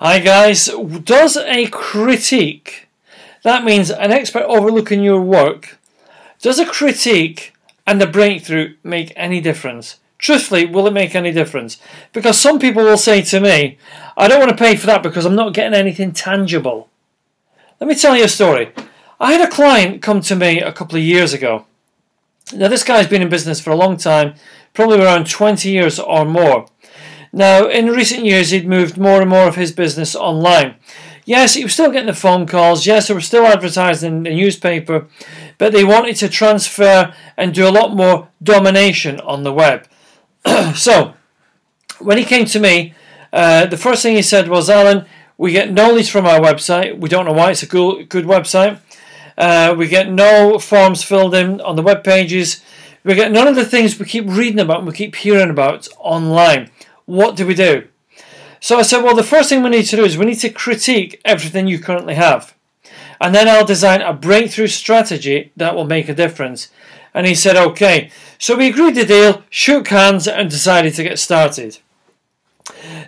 Hi guys, does a critique, that means an expert overlooking your work, does a critique and a breakthrough make any difference? Truthfully, will it make any difference? Because some people will say to me, I don't want to pay for that because I'm not getting anything tangible. Let me tell you a story. I had a client come to me a couple of years ago. Now this guy's been in business for a long time, probably around 20 years or more. Now, in recent years, he'd moved more and more of his business online. Yes, he was still getting the phone calls. Yes, they were still advertising in the newspaper, but they wanted to transfer and do a lot more domination on the web. So, when he came to me, the first thing he said was, Alan, we get no leads from our website. We don't know why. It's a good website. We get no forms filled in on the web pages. We get none of the things we keep reading about and we keep hearing about online. What do we do? So I said, well, the first thing we need to do is we need to critique everything you currently have. And then I'll design a breakthrough strategy that will make a difference. And he said, okay. So we agreed the deal, shook hands, and decided to get started.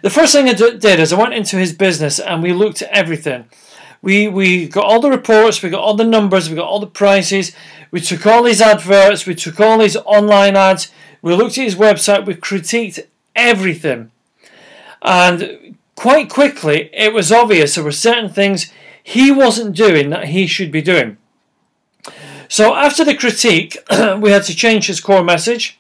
The first thing I did is I went into his business and we looked at everything. We got all the reports, we got all the numbers, we got all the prices, we took all his adverts, we took all his online ads, we looked at his website, we critiqued everything, and quite quickly it was obvious there were certain things he wasn't doing that he should be doing. So after the critique, we had to change his core message,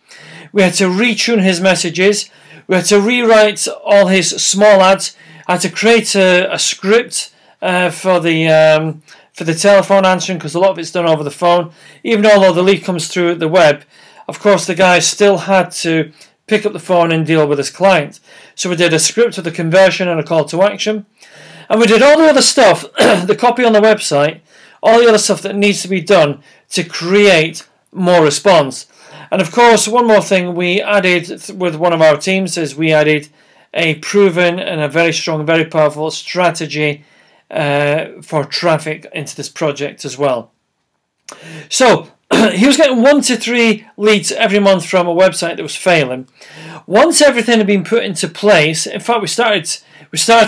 we had to retune his messages, we had to rewrite all his small ads, I had to create a script for the telephone answering, because a lot of it's done over the phone. Even although the lead comes through the web, of course the guy still had to pick up the phone and deal with his client. So we did a script with a conversion and a call to action. And we did all the other stuff, the copy on the website, all the other stuff that needs to be done to create more response. And of course, one more thing we added with one of our teams is we added a proven and a very strong, very powerful strategy for traffic into this project as well. So he was getting 1 to 3 leads every month from a website that was failing. Once everything had been put into place, in fact we started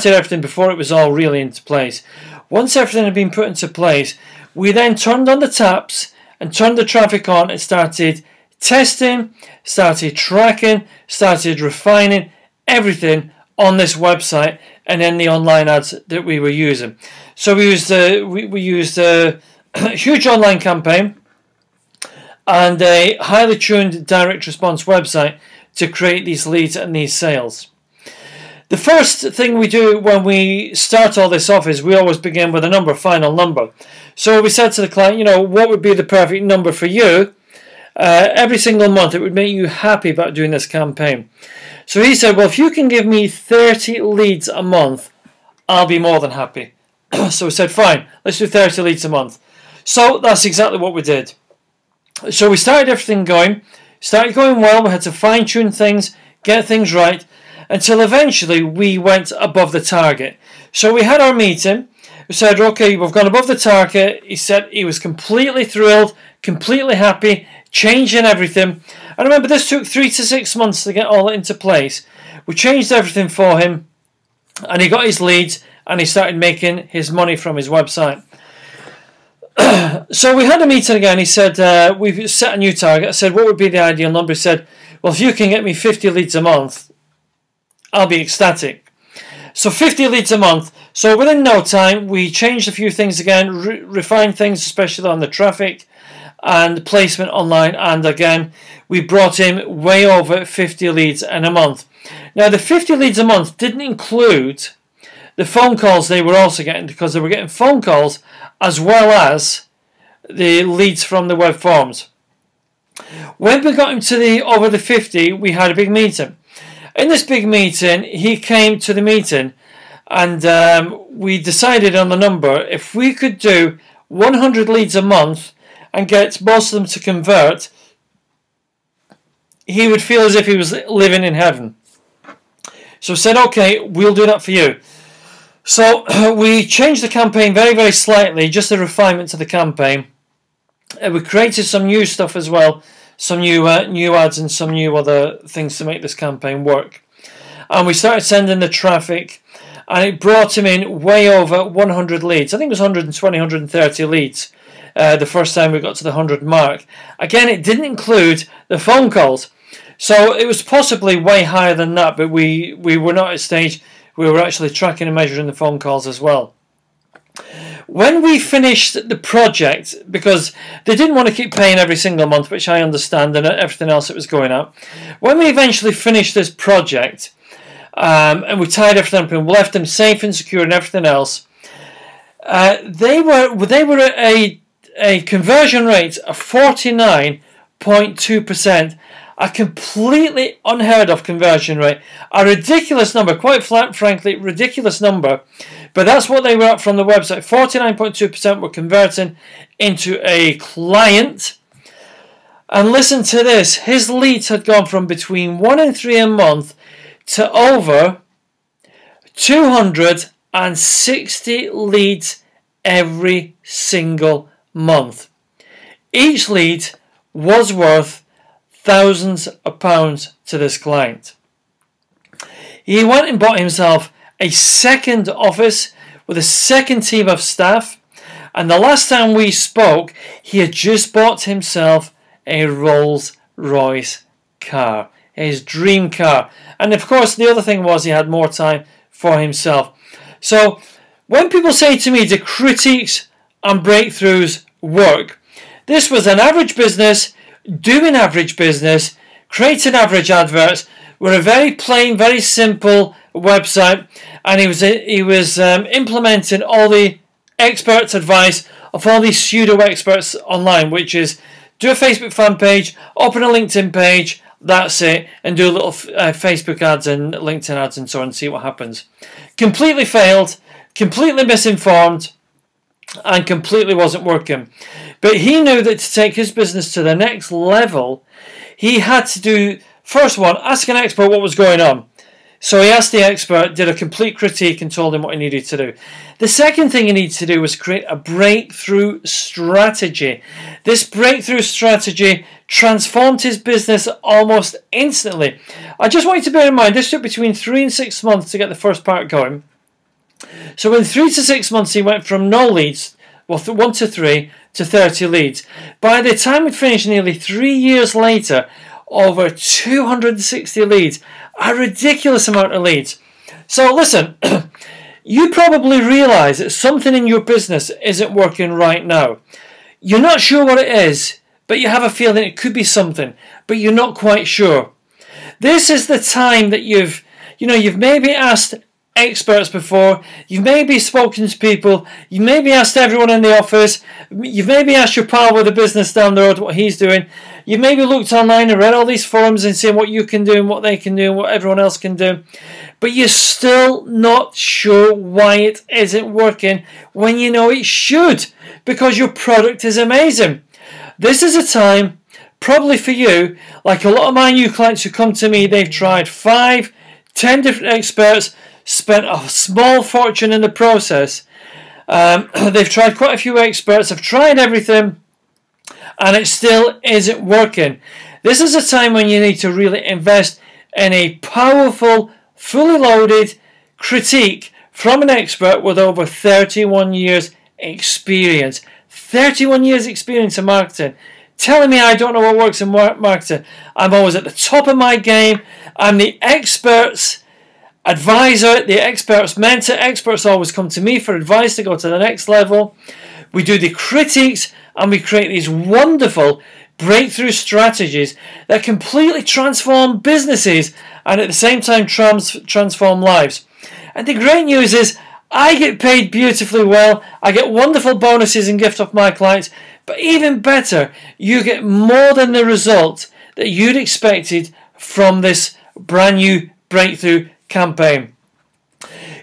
everything before it was all really into place. Once everything had been put into place, we then turned on the taps and turned the traffic on and started testing, started tracking, started refining everything on this website and then the online ads that we were using. So we used a huge online campaign and a highly tuned direct response website to create these leads and these sales. The first thing we do when we start all this off is we always begin with a number, a final number. So we said to the client, you know, what would be the perfect number for you every single month? It would make you happy about doing this campaign. So he said, well, if you can give me 30 leads a month, I'll be more than happy. So we said, fine, let's do 30 leads a month. So that's exactly what we did. So we started everything going, started going well, we had to fine tune things, get things right, until eventually we went above the target. So we had our meeting, we said, okay, we've gone above the target. He said he was completely thrilled, completely happy, changing everything. And remember, this took 3 to 6 months to get all into place. We changed everything for him, and he got his leads, and he started making his money from his website. So we had a meeting again. He said, we've set a new target. I said, what would be the ideal number? He said, well, if you can get me 50 leads a month, I'll be ecstatic. So 50 leads a month. So within no time, we changed a few things again, refined things, especially on the traffic and placement online. And again, we brought in way over 50 leads in a month. Now, the 50 leads a month didn't include the phone calls they were also getting, because they were getting phone calls as well as the leads from the web forms. When we got him to over the 50, we had a big meeting. In this big meeting, he came to the meeting and we decided on the number. If we could do 100 leads a month and get most of them to convert, he would feel as if he was living in heaven. So I said, okay, we'll do that for you. So we changed the campaign very, very slightly, just a refinement to the campaign. We created some new stuff as well, some new ads and some new other things to make this campaign work. And we started sending the traffic and it brought him in way over 100 leads. I think it was 120, 130 leads the first time we got to the 100 mark. Again, it didn't include the phone calls. So it was possibly way higher than that, but we were not at a stage we were actually tracking and measuring the phone calls as well. When we finished the project, because they didn't want to keep paying every single month, which I understand, and everything else that was going up. When we eventually finished this project, and we tied everything up and left them safe and secure and everything else, they were at a conversion rate of 49.2%. A completely unheard of conversion rate. A ridiculous number, quite frankly, ridiculous number. But that's what they were at from the website. 49.2% were converting into a client. And listen to this. His leads had gone from between 1 and 3 a month to over 260 leads every single month. Each lead was worth thousands of pounds to this client. He went and bought himself a second office with a second team of staff, and the last time we spoke, he had just bought himself a Rolls-Royce car, his dream car. And of course, the other thing was he had more time for himself. So when people say to me, do critiques and breakthroughs work? This was an average business doing average business, creating average adverts with a very plain, very simple website, and he was implementing all the experts' advice of all these pseudo experts online, which is do a Facebook fan page, open a LinkedIn page, that's it, and do a little Facebook ads and LinkedIn ads and so on and see what happens. Completely failed, completely misinformed, and completely wasn't working. But he knew that to take his business to the next level, he had to do, first one, ask an expert what was going on. So he asked the expert, did a complete critique, and told him what he needed to do. The second thing he needed to do was create a breakthrough strategy. This breakthrough strategy transformed his business almost instantly. I just want you to bear in mind, this took between 3 and 6 months to get the first part going. So in 3 to 6 months, he went from no leads, well, 1 to 3, to 30 leads. By the time we'd finished, nearly 3 years later, over 260 leads. A ridiculous amount of leads. So listen, you probably realize that something in your business isn't working right now. You're not sure what it is, but you have a feeling it could be something, but you're not quite sure. This is the time that you've maybe asked experts before, you've maybe spoken to people, you've maybe asked everyone in the office, you've maybe asked your pal with a business down the road what he's doing, you've maybe looked online and read all these forums and seen what you can do and what they can do and what everyone else can do, but you're still not sure why it isn't working when you know it should, because your product is amazing. This is a time, probably for you, like a lot of my new clients who come to me, they've tried 5, 10 different experts, spent a small fortune in the process. They've tried quite a few experts, have tried everything, and it still isn't working. This is a time when you need to really invest in a powerful, fully loaded critique from an expert with over 31 years experience. 31 years experience in marketing. Telling me I don't know what works in marketing. I'm always at the top of my game. I'm the expert's advisor, the expert's mentor. Experts always come to me for advice to go to the next level. We do the critiques and we create these wonderful breakthrough strategies that completely transform businesses and at the same time transform lives. And the great news is I get paid beautifully well. I get wonderful bonuses and gifts off my clients. But even better, you get more than the result that you'd expected from this brand new breakthrough campaign.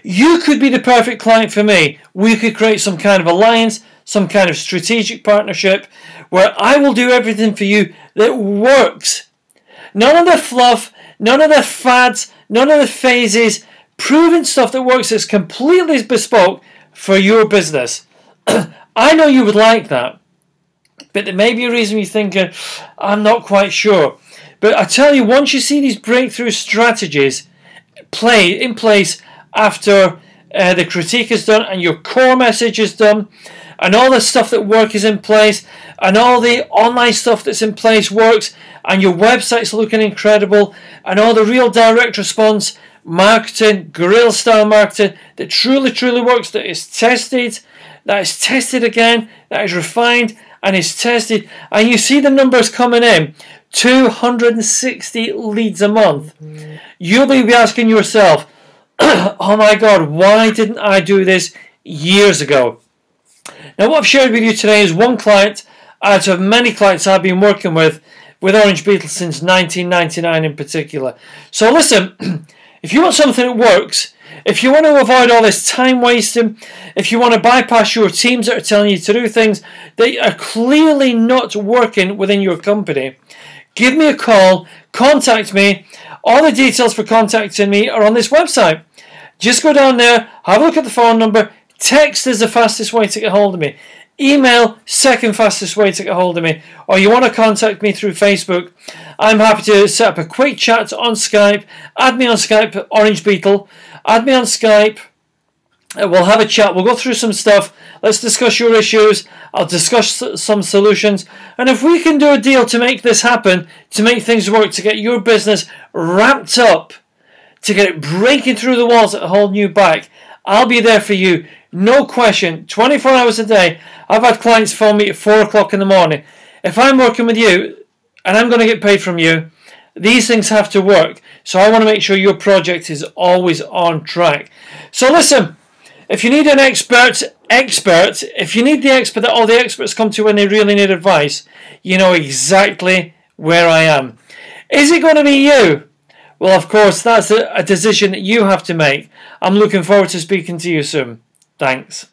You could be the perfect client for me. We could create some kind of alliance, some kind of strategic partnership where I will do everything for you that works. None of the fluff, none of the fads, none of the phases, proven stuff that works that's completely bespoke for your business. I know you would like that, but there may be a reason you're thinking, I'm not quite sure. But I tell you, once you see these breakthrough strategies in place, after the critique is done and your core message is done, and all the stuff that work is in place, and all the online stuff that's in place works, and your website's looking incredible, and all the real direct response marketing, guerrilla style marketing that truly works, that is tested again, that is refined and is tested, and you see the numbers coming in, 260 leads a month, you'll be asking yourself, oh my God, why didn't I do this years ago? Now, what I've shared with you today is one client out of many clients I've been working with Orange Beetle since 1999 in particular. So listen, if you want something that works, if you want to avoid all this time wasting, if you want to bypass your teams that are telling you to do things that are clearly not working within your company, give me a call, contact me. All the details for contacting me are on this website. Just go down there, have a look at the phone number. Text is the fastest way to get hold of me. Email, second fastest way to get hold of me. Or you want to contact me through Facebook, I'm happy to set up a quick chat on Skype. Add me on Skype, Orange Beetle. Add me on Skype. We'll have a chat. We'll go through some stuff. Let's discuss your issues. I'll discuss some solutions. And if we can do a deal to make this happen, to make things work, to get your business ramped up, to get it breaking through the walls that hold you back, I'll be there for you. No question. 24 hours a day. I've had clients phone me at 4 o'clock in the morning. If I'm working with you and I'm going to get paid from you, these things have to work. So I want to make sure your project is always on track. So listen, if you need an expert, if you need the expert that all the experts come to when they really need advice, you know exactly where I am. Is it going to be you? Well, of course, that's a decision that you have to make. I'm looking forward to speaking to you soon. Thanks.